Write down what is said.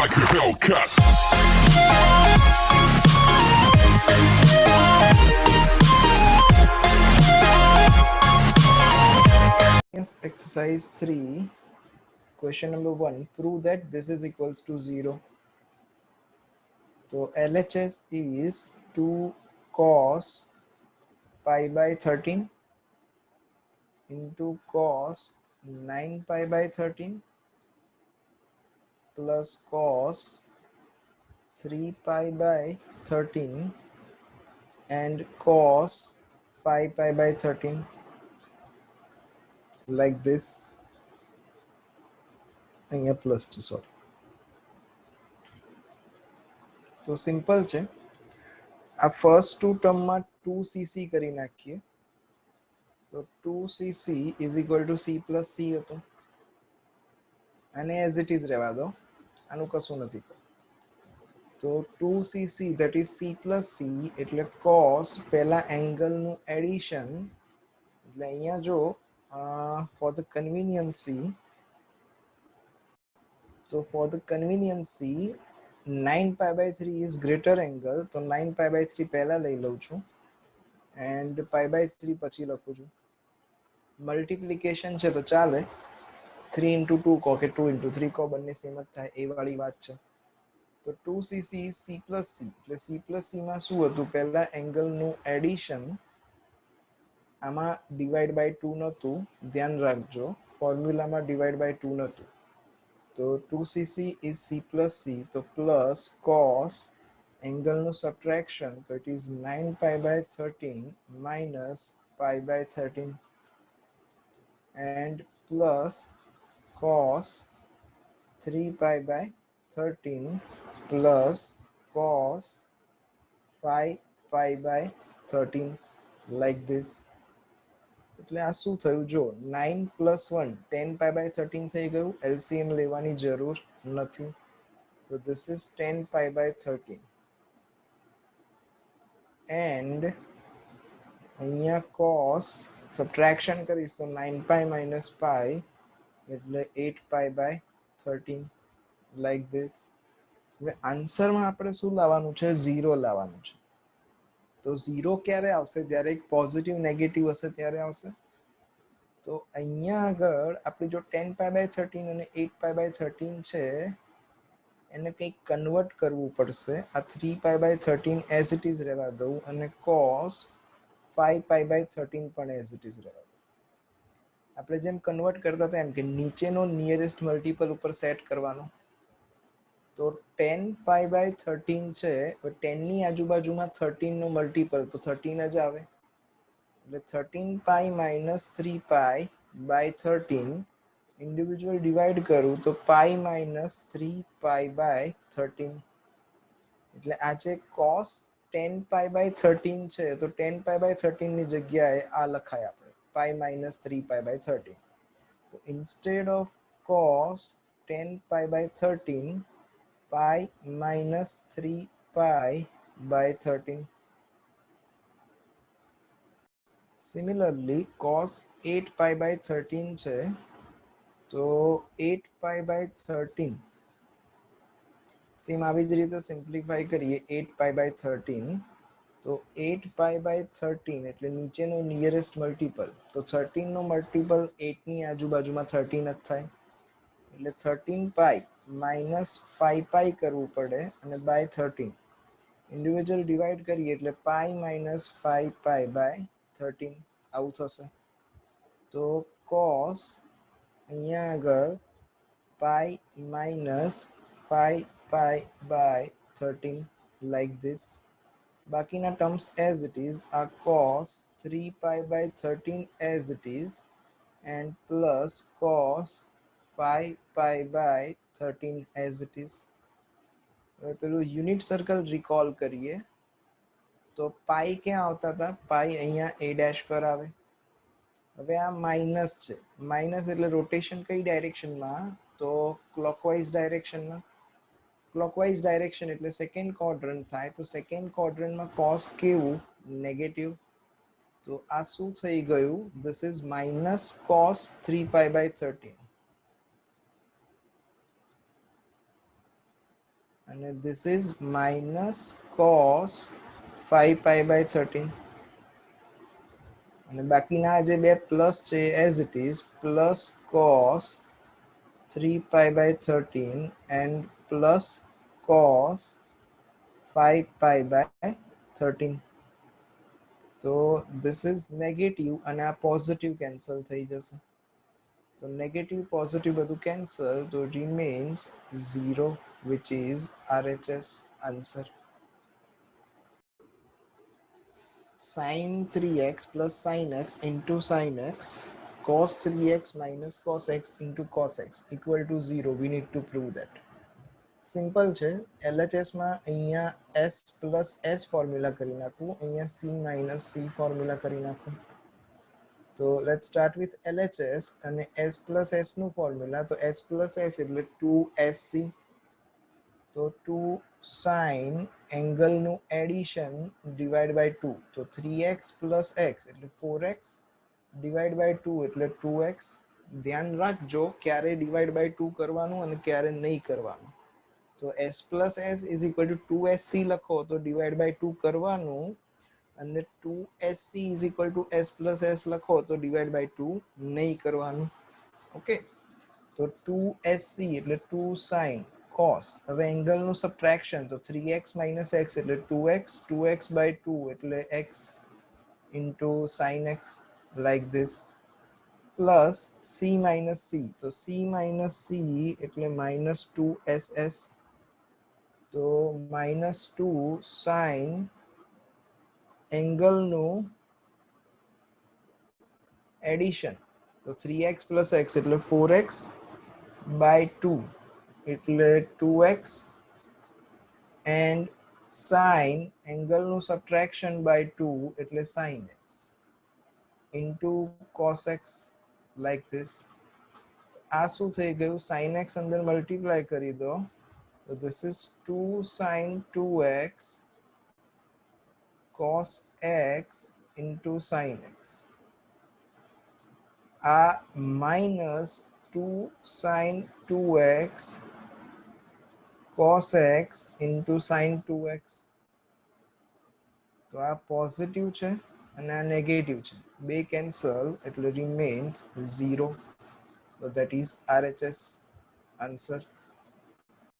like a Hellcat. Yes, exercise 3, question number 1. Prove that this is equals to 0. So LHS is 2 cos pi by 13 into cos 9 pi by 13 plus cos 3 pi by 13 and cos 5 pi by 13, like this. અહીંયા plus છે, sorry. તો simple છે. આ first two ટર્મમાં 2cc કરી નાખીએ. તો 2cc is equal to c plus c હતું. આને એઝ ઇટ ઇઝ રહેવા દો, આનું કશું નથી. તો 2cc that is c plus c એટલે cos પહેલા એંગલનું એડિશન. એટલે અહીંયા જો for the conveniency, so for the conveniency 9 pi by 3 is greater angle, તો 9 pi by 3 પહેલા લઈ લઉં છું and pi by 3 પછી લખું છું. મલ્ટિપ્લિકેશન છે તો ચાલે, 3 into 2 કહો કે 2 into 3 કહો, બંને સેમ જ થાય એ વાળી વાત છે. તો 2cc is c plus c એટલે c plus c માં શું હતું, પહેલા એંગલનું એડિશન. આમાં ડિવાઈડ બાય 2 નહોતું, ધ્યાન રાખજો, ફોર્મ્યુલામાં ડિવાઈડ બાય 2 નહોતું. તો 2cc is c plus c, તો પ્લસ cos એંગલનું સબટ્રેક્શન, તો it is 9 pi by 13 minus pi by 13 and plus cos 3 pi by 13 plus cos 5 pi by 13, like this. એટલે આ શું થયું જો, 9 plus 1 10 pi by 13 થઈ ગયું. LCM લેવાની જરૂર નથી. તો this is 10 pi by 13 and અહીંયા cos સબટ્રેક્શન કરીશ તો 9 pi minus pi એટલે 8 pi by 13, like this. હવે આન્સરમાં આપણે શું લાવવાનું છે, 0 લાવવાનું છે. તો 0 ક્યારે આવશે, જ્યારે એક પોઝિટિવ નેગેટિવ હશે ત્યારે આવશે. તો અહીંયા આગળ આપણે જો 10 pi by 13 અને 8 pi by 13 છે એને કંઈક કન્વર્ટ કરવું પડશે. આ 3 pi by 13 as it is રહેવા દઉં અને cos 5 pi by 13 પણ એઝ ઇટ ઇઝ રહેવા દઉં. આપણે જેમ કન્વર્ટ કરતા હતા એમ કે નીચેનો નિયરેસ્ટ મલ્ટિપલ ઉપર સેટ કરવાનો. તો 10 pi by 13 છે, 10 ની આજુબાજુમાં 13 નો મલ્ટિપલ તો 13 જ આવે. એટલે 13 pi minus 3 pi by 13 individual divide કરું તો pi minus 3 pi by 13. એટલે આ જે cos 10 pi by 13 છે તો 10 pi by 13 ની જગ્યાએ આ લખાય આપણે pi minus 3 pi by 13. તો instead of cos 10 pi by 13, pi minus 3 pi by 13. Similarly, cos 8 pi by 13 છે તો 8 pi by 13 સેમ આવી જ રીતે સિમ્પ્લિફાઈ કરીએ. 8 pi by 13 તો 8 pi by 13 એટલે નીચેનો નિયરેસ્ટ મલ્ટિપલ, તો 13 નો મલ્ટિપલ 8 ની આજુબાજુમાં 13 જ થાય. એટલે 13 pi minus 5 pi કરવું પડે અને by 13 ઇન્ડિવિજ્યુઅલ ડિવાઈડ કરીએ એટલે pi minus 5 pi by 13 આવું થશે. તો cos અહીંયા આગળ pi minus 5 pi by 13, like this. બાકીના ટર્મ્સ as it is, આ cos 3 pi by 13 as it is and plus cos 5 pi by 13 as it is. હવે પેલું યુનિટ સર્કલ રિકોલ કરીએ તો પાઈ ક્યાં આવતા હતા, પાઈ અહીંયા a ડેશ પર આવે. હવે આ માઇનસ છે, માઇનસ એટલે રોટેશન કઈ ડાયરેક્શનમાં, તો ક્લોકવાઇઝ ડાયરેક્શનમાં. ક્લોકવાઇઝ ડાયરેક્શન એટલે સેકન્ડ ક્વોડ્રન્ટ થાય, તો સેકન્ડ ક્વોડ્રન્ટમાં કોસ કેવું, નેગેટિવ. તો આ શું થઈ ગયું, this is minus cos 3 pi by 13. અને this is minus cos 5 pi by 13 અને બાકીના જે બે પ્લસ છે as it is plus cos 3 pi by 13 and plus cos 5 pi by 13. તો this is negative અને આ positive cancel થઈ જશે. તો negative positive બધું cancel, તો remains 0, which is RHS answer. Sin 3x plus sin x into sin x cos 3x minus cos x into cos x equal to 0. We need to prove that. Simple છે. LHSમાં અહીંયા s plus s formula કરી નાખું, અહીંયા c minus c formula કરી નાખું. તો let's start with LHS અને s plus s નું ફોર્મ્યુલા. તો s પ્લસ s એટલે 2sc. તો 2 sin એંગલનું એડિશન ડિવાઈડ બાય 2. તો 3x પ્લસ x એટલે 4x ડિવાઈડ બાય 2 એટલે 2x. ધ્યાન રાખજો ક્યારે ડિવાઈડ બાય 2 કરવાનું અને ક્યારે નહીં કરવાનું. તો s plus s is equal to 2sc લખો તો ડિવાઈડ બાય 2 કરવાનું, અને 2sc is equal to s plus s લખો તો ડિવાઈડ બાય 2 નહીં કરવાનું. ઓકે, તો 2sc એટલે 2 sin cos. હવે એંગલનું સબટ્રેક્શન, તો 3x minus x એટલે 2x, 2x by 2 એટલે x into sin x like this, plus c minus c. તો c minus c એટલે minus 2ss. તો minus 2 sin એંગલનું એડિશન. તો 3x plus x એટલે 4x by 2 એટલે 2x, and sin એંગલનું subtraction by 2 એટલે sin x into cos x like this. આ શું થઈ ગયું? sin x અંદર મલ્ટીપ્લાય કરી દો. So this is 2 sin 2x cos x into sin x. Minus 2 sin 2x cos x into sin 2x. તો આ પોઝિટિવ છે અને આ નેગેટિવ છે, બે કેન્સલ એટલે remains 0. So that is RHS answer.